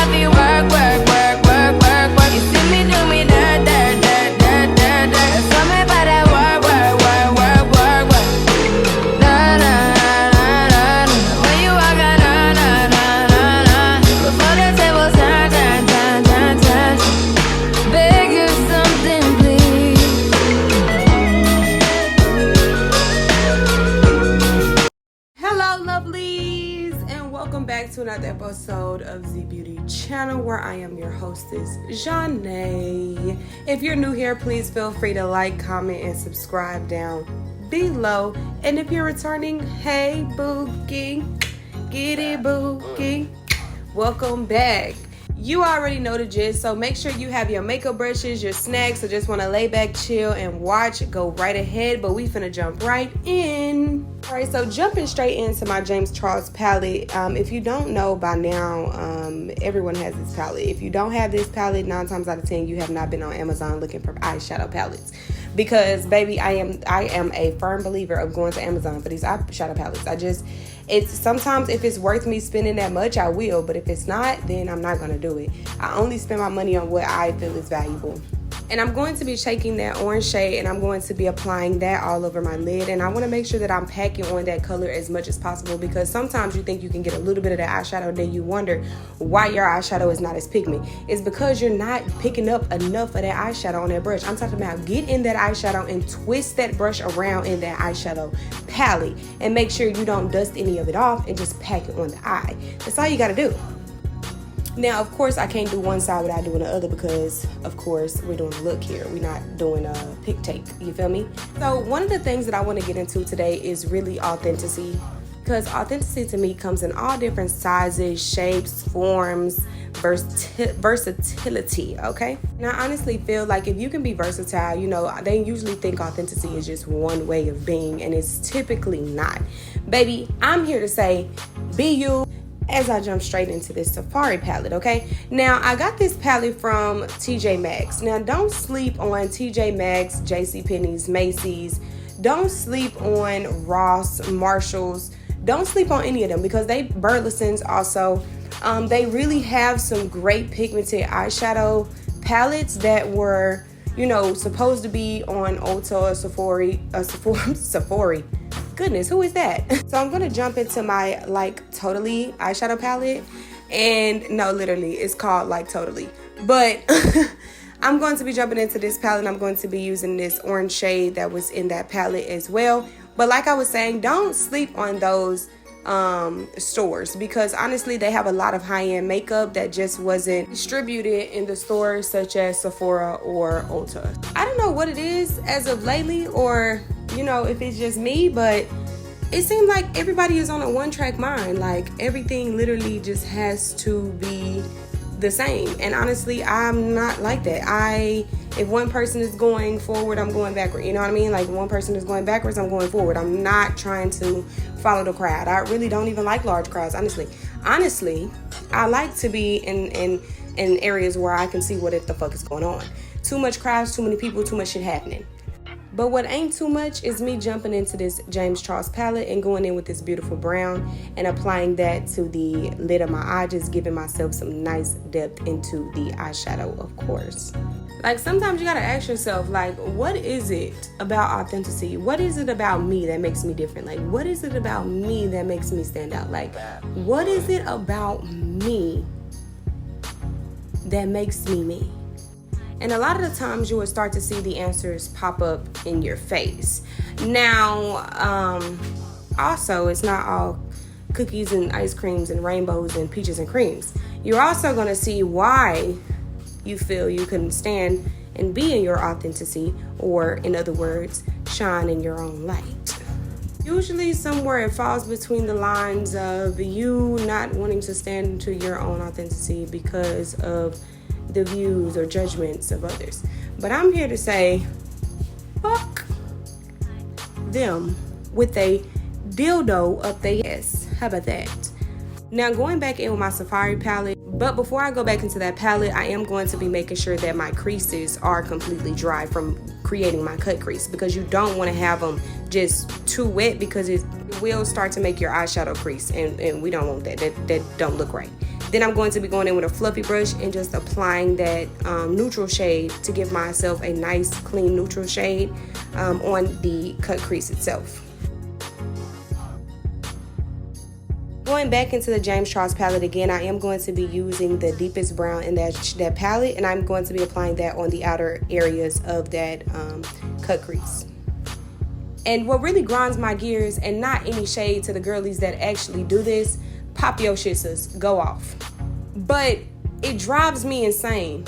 I feel work, work, work, work, work, work. You see me do me dirt, dirt, dirt, dirt, dirt, dirt. Tell me about that work, work, work, work, work, work. Na na na na na. When you walk out, na na na na na. Before the table turn, turn, turn, turn, turn. Beg you something, please. Hello, lovelies, and welcome back to another episode of Zhebeauty channel, where I am your hostess, Janae. If you're new here, please feel free to like, comment, and subscribe down below. And if you're returning, hey, bookie, get it, bookie. Welcome back. You already know the gist, so make sure you have your makeup brushes, your snacks, or just want to lay back, chill, and watch. Go right ahead, but we finna jump right in. All right, so jumping straight into my James Charles palette. If you don't know by now, everyone has this palette. If you don't have this palette, 9 times out of 10, you have not been on Amazon looking for eyeshadow palettes. Because, baby, I am a firm believer of going to Amazon for these eyeshadow palettes. It's sometimes if it's worth me spending that much, I will. But if it's not, then I'm not going to do it. I only spend my money on what I feel is valuable. And I'm going to be taking that orange shade and I'm going to be applying that all over my lid. And I want to make sure that I'm packing on that color as much as possible, because sometimes you think you can get a little bit of that eyeshadow and then you wonder why your eyeshadow is not as pigment. It's because you're not picking up enough of that eyeshadow on that brush. I'm talking about get in that eyeshadow and twist that brush around in that eyeshadow palette and make sure you don't dust any of it off and just pack it on the eye. That's all you got to do. Now, of course, I can't do one side without doing the other because, of course, we're doing a look here. We're not doing a pick take. You feel me? So one of the things that I want to get into today is really authenticity, because authenticity to me comes in all different sizes, shapes, forms, versatility, okay? And I honestly feel like if you can be versatile, you know, they usually think authenticity is just one way of being, and it's typically not. Baby, I'm here to say, be you. As I jump straight into this Safari palette, okay? Now, I got this palette from TJ Maxx. Now, don't sleep on TJ Maxx, JCPenney's, Macy's. Don't sleep on Ross, Marshalls. Don't sleep on any of them because they Burlesons also. They really have some great pigmented eyeshadow palettes that were, you know, supposed to be on Ulta or Sephora. Goodness, who is that? So I'm gonna jump into my Like Totally eyeshadow palette, and no, literally it's called Like Totally, but I'm going to be jumping into this palette and I'm going to be using this orange shade that was in that palette as well. But like I was saying, don't sleep on those stores, because honestly they have a lot of high-end makeup that just wasn't distributed in the stores such as Sephora or Ulta. I don't know what it is as of lately, or you know, if it's just me, but it seems like everybody is on a one-track mind. Like everything literally just has to be the same. And honestly, I'm not like that. If one person is going forward, I'm going backward. You know what I mean? Like one person is going backwards, I'm going forward. I'm not trying to follow the crowd. I really don't even like large crowds, honestly. Honestly, I like to be in areas where I can see what the fuck is going on. Too much crowds, too many people, too much shit happening. But what ain't too much is me jumping into this James Charles palette and going in with this beautiful brown and applying that to the lid of my eye, just giving myself some nice depth into the eyeshadow, of course. Like sometimes you gotta ask yourself, like, what is it about authenticity? What is it about me that makes me different? Like, what is it about me that makes me stand out? Like, what is it about me that makes me me? And a lot of the times you will start to see the answers pop up in your face. Now, also, it's not all cookies and ice creams and rainbows and peaches and creams. You're also going to see why you feel you can stand and be in your authenticity, or in other words, shine in your own light. Usually somewhere it falls between the lines of you not wanting to stand into your own authenticity because of the views or judgments of others. But I'm here to say, fuck them with a dildo up their ass. How about that? Now going back in with my Safari palette, but before I go back into that palette, I am going to be making sure that my creases are completely dry from creating my cut crease, because you don't want to have them just too wet, because it will start to make your eyeshadow crease, and we don't want that. That don't look right. Then I'm going to be going in with a fluffy brush and just applying that neutral shade to give myself a nice clean neutral shade on the cut crease itself. Going back into the James Charles palette again, I am going to be using the deepest brown in that palette, and I'm going to be applying that on the outer areas of that cut crease. And what really grinds my gears, and not any shade to the girlies that actually do this, pop your shit, sis, go off. But it drives me insane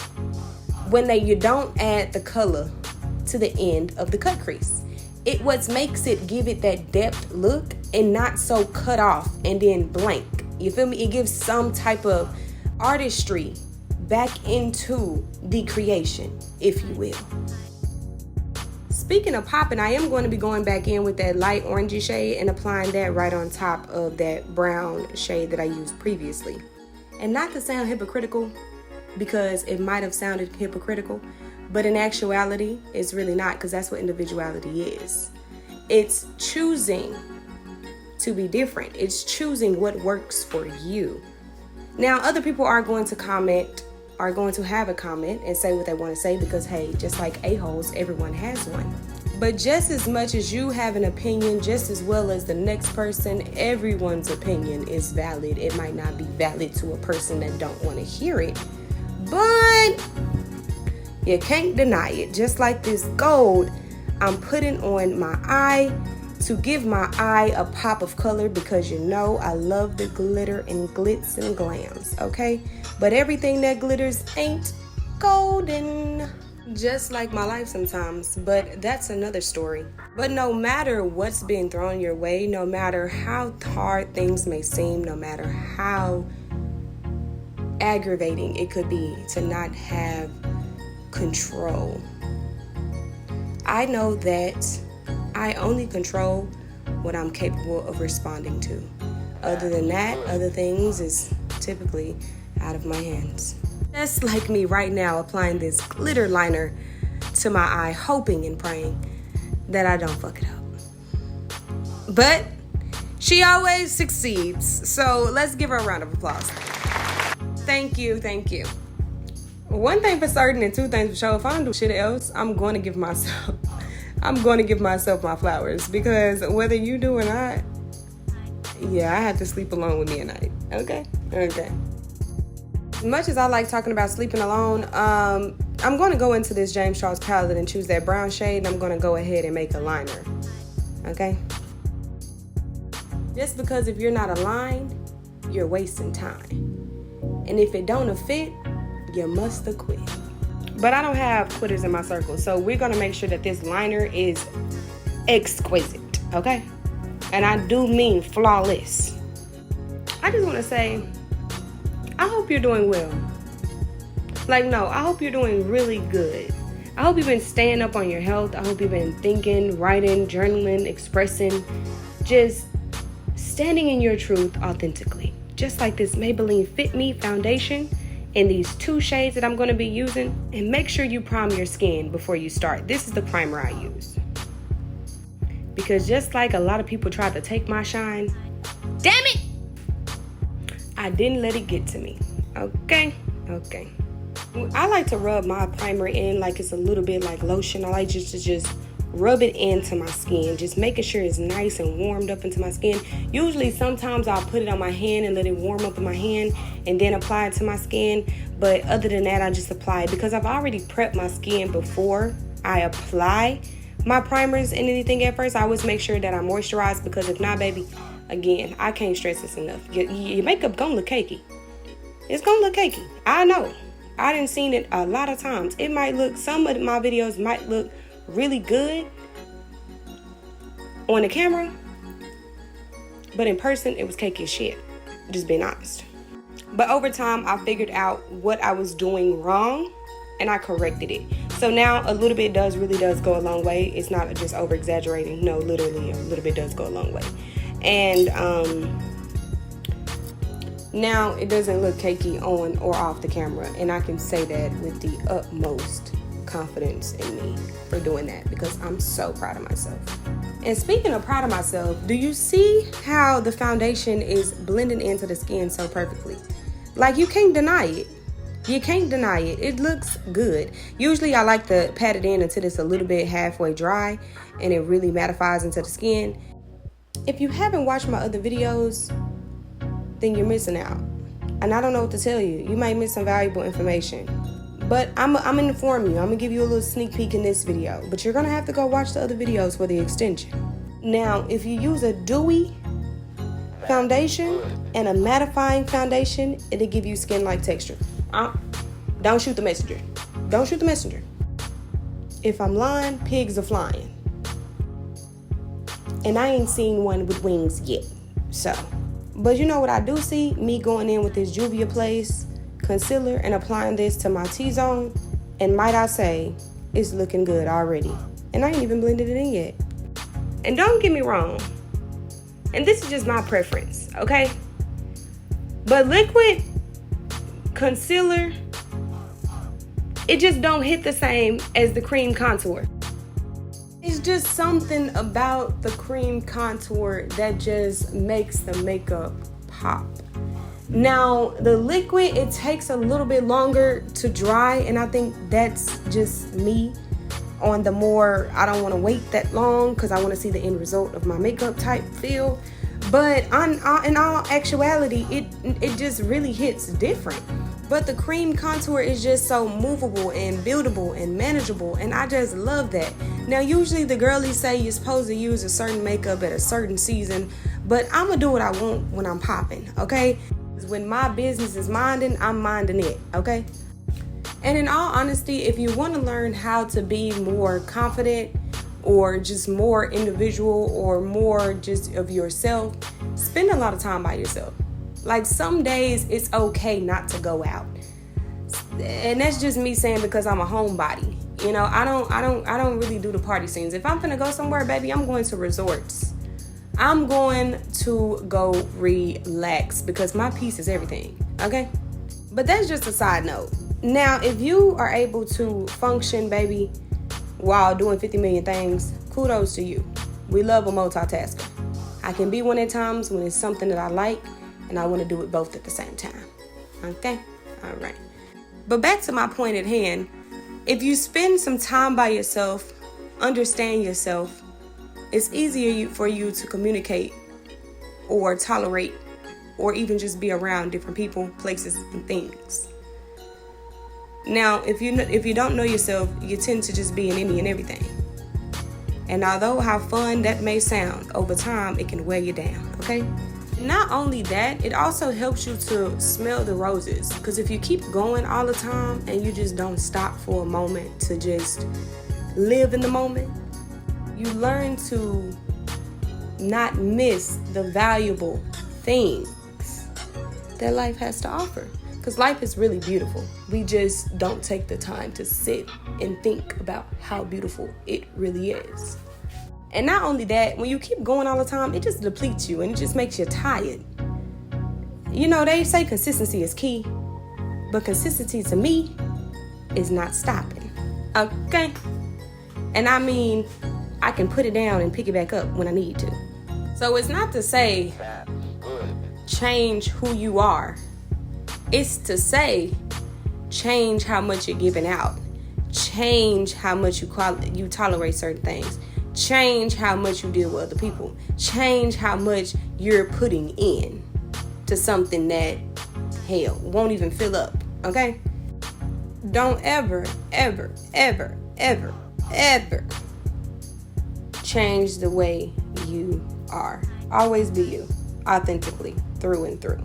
when you don't add the color to the end of the cut crease. It what makes it give it that depth look and not so cut off and then blank. You feel me? It gives some type of artistry back into the creation, if you will. Speaking of popping, I am going to be going back in with that light orangey shade and applying that right on top of that brown shade that I used previously. And not to sound hypocritical, because it might have sounded hypocritical, but in actuality, it's really not, because that's what individuality is. It's choosing to be different. It's choosing what works for you. Now, other people are going to comment, are going to have a comment and say what they want to say, because hey, just like a-holes, everyone has one. But just as much as you have an opinion, just as well as the next person, everyone's opinion is valid. It might not be valid to a person that don't want to hear it, but you can't deny it. Just like this gold I'm putting on my eye to give my eye a pop of color, because you know I love the glitter and glitz and glams, okay? But everything that glitters ain't golden. Just like my life sometimes, but that's another story. But no matter what's being thrown your way, no matter how hard things may seem, no matter how aggravating it could be to not have control, I know that I only control what I'm capable of responding to. Other than that, other things is typically out of my hands. Just like me right now applying this glitter liner to my eye, hoping and praying that I don't fuck it up. But she always succeeds, so let's give her a round of applause. Thank you, thank you. One thing for certain and two things for sure, if I don't do shit else, I'm going to give myself my flowers, because whether you do or not, yeah, I have to sleep alone with me at night, okay? Okay. As much as I like talking about sleeping alone, I'm going to go into this James Charles palette and choose that brown shade, and I'm going to go ahead and make a liner, okay? Just because if you're not aligned, you're wasting time. And if it don't fit, you must have quit. But I don't have quitters in my circle, so we're going to make sure that this liner is exquisite, okay? And I do mean flawless. I just want to say, I hope you're doing well. Like, no, I hope you're doing really good. I hope you've been staying up on your health. I hope you've been thinking, writing, journaling, expressing, just standing in your truth authentically. Just like this Maybelline Fit Me foundation in these two shades that I'm going to be using. And make sure you prime your skin before you start. This is the primer I use. Because just like a lot of people tried to take my shine, damn it, I didn't let it get to me. Okay. I like to rub my primer in like it's a little bit like lotion. I like just to rub it into my skin, just making sure it's nice and warmed up into my skin. Usually sometimes I'll put it on my hand and let it warm up in my hand and then apply it to my skin. But other than that, I just apply it because I've already prepped my skin before I apply my primers and anything at first. I always make sure that I moisturize, because if not, baby, again, I can't stress this enough. Your makeup gonna look cakey. It's gonna look cakey. I know. I done seen it a lot of times. It might look, some of my videos might look really good on the camera, but in person, it was cakey as shit. Just being honest. But over time, I figured out what I was doing wrong, and I corrected it. So now a little bit really does go a long way. It's not just over exaggerating. No, literally a little bit does go a long way. And now it doesn't look cakey on or off the camera, and I can say that with the utmost confidence in me for doing that, because I'm so proud of myself. And speaking of proud of myself, do you see how the foundation is blending into the skin so perfectly? Like, you can't deny it. You can't deny it. It looks good. Usually I like to pat it in until it's a little bit halfway dry and it really mattifies into the skin. If you haven't watched my other videos, then you're missing out. And I don't know what to tell you. You might miss some valuable information. But I'm gonna inform you. I'm gonna give you a little sneak peek in this video. But you're gonna have to go watch the other videos for the extension. Now, if you use a dewy foundation and a mattifying foundation, it'll give you skin-like texture. Don't shoot the messenger. Don't shoot the messenger. If I'm lying, pigs are flying. And I ain't seen one with wings yet. So, but you know what I do see? Me going in with this Juvias Place concealer and applying this to my T-zone. And might I say, it's looking good already. And I ain't even blended it in yet. And don't get me wrong. And this is just my preference, okay? But liquid concealer, it just don't hit the same as the cream contour. It's just something about the cream contour that just makes the makeup pop. Now, the liquid, it takes a little bit longer to dry, and I think that's just me on the more, I don't want to wait that long because I want to see the end result of my makeup type feel. But in all actuality, it just really hits different. But the cream contour is just so movable and buildable and manageable, and I just love that. Now, usually the girlies say you're supposed to use a certain makeup at a certain season, but I'm gonna do what I want when I'm popping, okay? When my business is minding, I'm minding it, okay? And in all honesty, if you want to learn how to be more confident or just more individual or more just of yourself, spend a lot of time by yourself. Like, some days it's okay not to go out. And that's just me saying because I'm a homebody. You know, I don't really do the party scenes. If I'm gonna go somewhere, baby, I'm going to resorts. I'm going to go relax because my peace is everything, okay? But that's just a side note. Now, if you are able to function, baby, while doing 50 million things, kudos to you. We love a multitasker. I can be one at times when it's something that I like, and I want to do it both at the same time. Okay? All right. But back to my point at hand. If you spend some time by yourself, understand yourself, it's easier for you to communicate or tolerate or even just be around different people, places, and things. Now, if you don't know yourself, you tend to just be in any and everything. And although how fun that may sound, over time, it can wear you down, okay? Not only that, it also helps you to smell the roses. Because if you keep going all the time and you just don't stop for a moment to just live in the moment, you learn to not miss the valuable things that life has to offer. Because life is really beautiful. We just don't take the time to sit and think about how beautiful it really is. And not only that, when you keep going all the time, it just depletes you and it just makes you tired. You know, they say consistency is key, but consistency to me is not stopping, okay? And I mean, I can put it down and pick it back up when I need to. So it's not to say change who you are. It's to say, change how much you're giving out. Change how much you tolerate certain things. Change how much you deal with other people. Change how much you're putting in to something that, hell, won't even fill up, okay? Don't ever, ever, ever, ever, ever change the way you are. Always be you, authentically, through and through.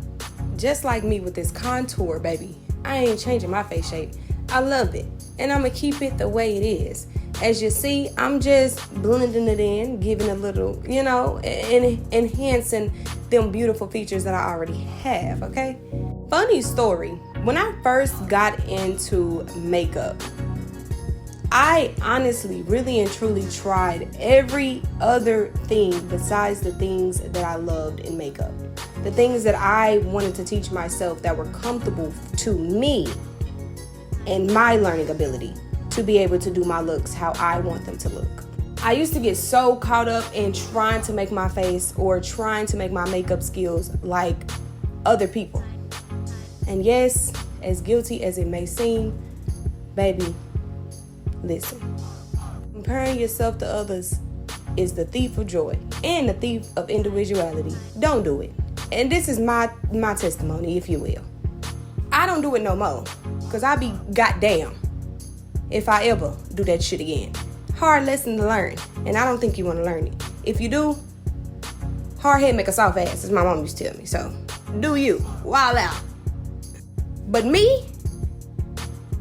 Just like me with this contour, baby. I ain't changing my face shape. I love it. And I'm going to keep it the way it is. As you see, I'm just blending it in, giving a little, you know, and enhancing them beautiful features that I already have, okay? Funny story. When I first got into makeup, I honestly, really and truly tried every other thing besides the things that I loved in makeup. The things that I wanted to teach myself that were comfortable to me and my learning ability to be able to do my looks how I want them to look. I used to get so caught up in trying to make my face or trying to make my makeup skills like other people. And yes, as guilty as it may seem, baby, listen. Comparing yourself to others is the thief of joy and the thief of individuality. Don't do it. And this is my testimony, if you will. I don't do it no more, because I be goddamn if I ever do that shit again. Hard lesson to learn, and I don't think you want to learn it. If you do, hard head make a soft ass, as my mom used to tell me. So, do you. Wild out. But me,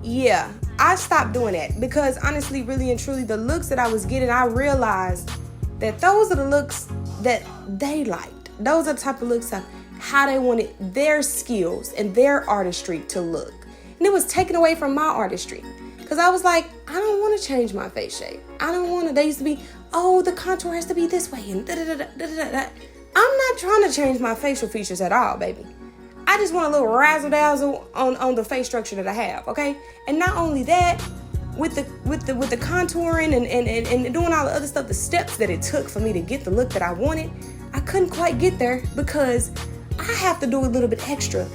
yeah, I stopped doing that because honestly, really and truly, the looks that I was getting, I realized that those are the looks that they liked. Those are the type of looks of how they wanted their skills and their artistry to look. And it was taken away from my artistry. Because I was like, I don't want to change my face shape. I don't want to. They used to be, oh, the contour has to be this way and da-da-da-da-da-da-da. I'm not trying to change my facial features at all, baby. I just want a little razzle-dazzle on the face structure that I have, okay? And not only that, with the contouring and doing all the other stuff, the steps that it took for me to get the look that I wanted, I couldn't quite get there because I have to do a little bit extra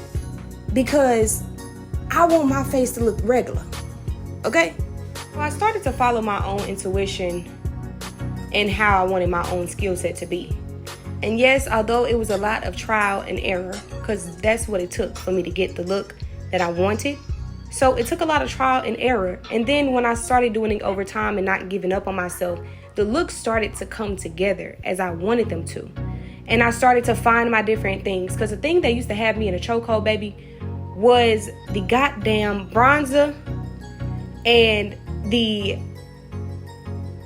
because I want my face to look regular, okay? So I started to follow my own intuition and how I wanted my own skill set to be. And yes, although it was a lot of trial and error, because that's what it took for me to get the look that I wanted. So it took a lot of trial and error. And then when I started doing it over time and not giving up on myself, the looks started to come together as I wanted them to. And I started to find my different things. Because the thing that used to have me in a chokehold, baby, was the goddamn bronzer and the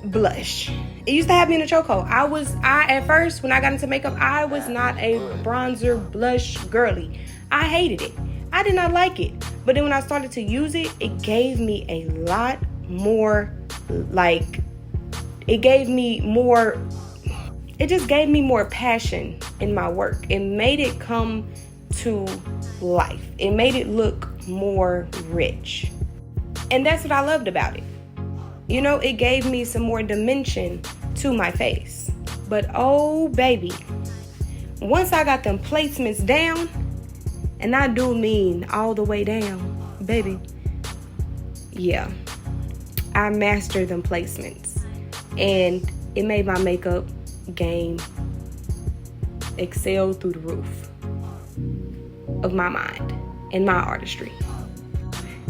blush. It used to have me in a chokehold. I at first, when I got into makeup, I was not a bronzer blush girly. I hated it. I did not like it. But then when I started to use it, it gave me a lot more, it just gave me more passion in my work. It made it come to life. It made it look more rich. And that's what I loved about it. You know, it gave me some more dimension to my face. But oh baby, once I got them placements down, and I do mean all the way down, baby, yeah, I mastered them placements. And it made my makeup game excel through the roof of my mind and my artistry.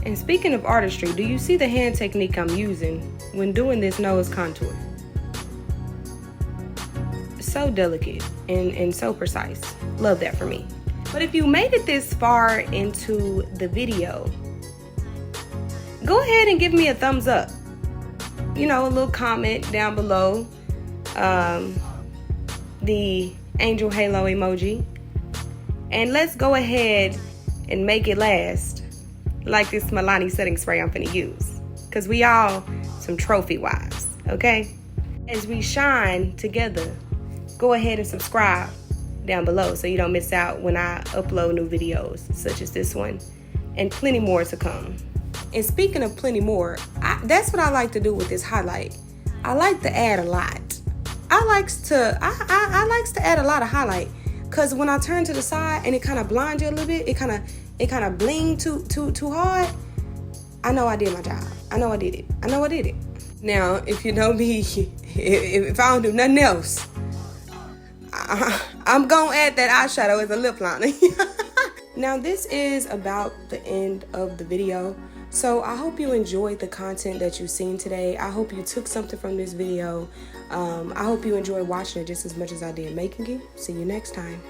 And speaking of artistry, do you see the hand technique I'm using when doing this nose contour? So delicate and so precise. Love that for me. But if you made it this far into the video, go ahead and give me a thumbs up. You know, a little comment down below. The angel halo emoji. And let's go ahead and make it last like this Malani setting spray I'm finna use. Because we all some trophy wives, okay? As we shine together, go ahead and subscribe down below so you don't miss out when I upload new videos such as this one and plenty more to come. And speaking of plenty more, that's what I like to do with this highlight. I like to add a lot. I likes to add a lot of highlight because when I turn to the side and it kind of blinds you a little bit, it kind of bling too hard. I know I did my job. I know I did it. Now, if you know me, if I don't do nothing else, I'm gonna add that eyeshadow as a lip liner. Now, this is about the end of the video. So I hope you enjoyed the content that you've seen today. I hope you took something from this video. I hope you enjoyed watching it just as much as I did making it. See you next time.